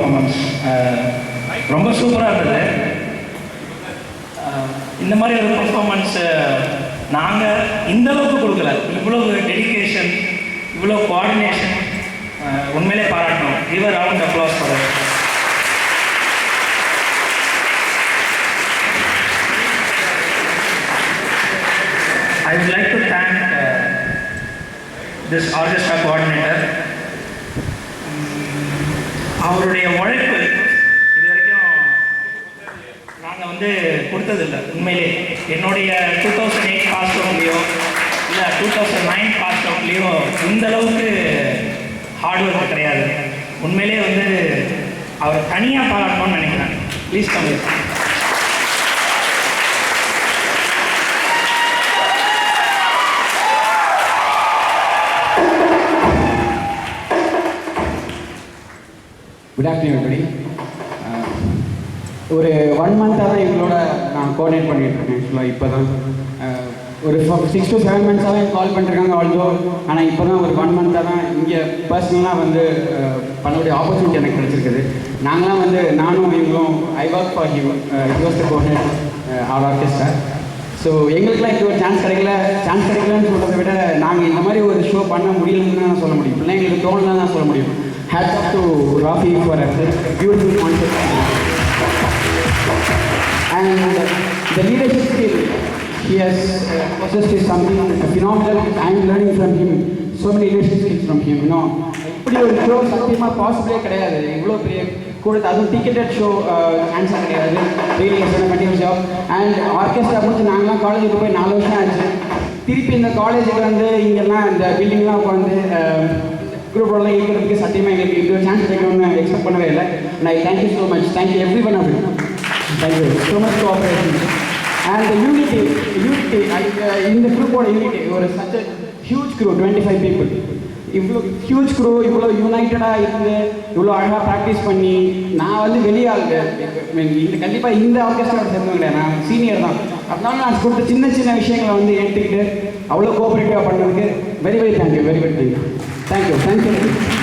Performance. ரொம்ப சூப்பராக இருந்தது. இந்த மாதிரி ஒரு பர்ஃபார்மன்ஸ் நாங்கள் இந்தளவுக்கு கொடுக்கல. இவ்வளவு டெடிக்கேஷன், இவ்வளோ கோஆர்டினேஷன் உண்மையிலே பாராட்டணும். Give a round of applause for it. I would like to thank this orchestra coordinator. அவருடைய உழைப்பு இது வரைக்கும் நாங்கள் கொடுத்ததில்லை. உண்மையிலே என்னுடைய 2008 பாஸ் அவுட்லேயோ இல்லை 2009 பாஸ் அவுட்லேயோ இந்தளவுக்கு ஹார்ட் ஒர்க் கிடையாது. உண்மையிலே அவர் தனியாக பாராட்டணும்னு நினைக்கிறேன். Please come. Good afternoon everybody. ஒரு 1 மந்த்தாக தான் இவங்களோட நான் கோஆர்டினேட் பண்ணிகிட்ருக்கேன். ஆக்சுவலாக இப்போ தான் ஒரு 6 to 7 மந்த்ஸாகவே கால் பண்ணிருக்காங்க ஆல்சோ. ஆனால் இப்போ தான் ஒரு 1 மந்த்தாக தான் இங்கே பர்சனலாக பண்ணக்கூடிய ஆப்பர்ச்சுனிட்டி எனக்கு கிடச்சிருக்குது. நாங்களாம் நானும் இவங்களும் I work for him, he was the coordinate or orchestra. So எங்களுக்குலாம் இப்போ ஒரு சான்ஸ் கிடைக்கலன்னு சொல்கிறத விட நாங்கள் இந்த மாதிரி ஒரு ஷோ பண்ண முடியலன்னு தான் சொல்ல முடியும். பிள்ளைங்களுக்கு தோணுன்னு தான் சொல்ல முடியும். Hats off to Rafi for a beautiful concert. And the leadership skill he has possessed is something phenomenal. I am learning from him so many leadership skills from him. இப்படி ஒரு ஷோ சத்தியமாக பாசிபிளே கிடையாது. இவ்வளோ பெரிய கூட அதுவும் டிக்கெட்டட் ஷோ சான்ஸாக கிடையாது. Really continue job. And orchestra முடிச்சு நாங்களாம் காலேஜுக்கு போய் 4 வருஷம் ஆச்சு. திருப்பி இந்த காலேஜுக்கு இங்கெல்லாம் இந்த பில்டிங்லாம் உட்காந்து குரூப்போடலாம் இருக்கிறதுக்கு சத்தியமாக எங்களுக்கு இது சான்ஸ் கிடைக்கணும்னு எக்ஸ்பெக்ட் பண்ணவே இல்லை. நான் thank you so much. Thank you every one of you. Thank you so much cooperation and unity. இந்த குரூப்போட யூனிட்டி ஒரு such a huge crew, 25 people. இவ்வளோ ஹியூஜ் குரூ இவ்வளோ யுனைட்டடாக இருந்து இவ்வளோ அழகாக ப்ராக்டிஸ் பண்ணி நான் வெளியாளுங்க இந்த கண்டிப்பாக இந்த ஆர்கெஸ்ட்ராவோட சேர்ந்தவங்க கிடையாது. நான் சீனியர் தான். அதனால நான் கொடுத்த சின்ன சின்ன விஷயங்களை எடுத்துக்கிட்டு அவ்வளோ கோஆப்ரேட்டிவாக பண்ணதுக்கு very very thank you. Very very thank you. Thank you.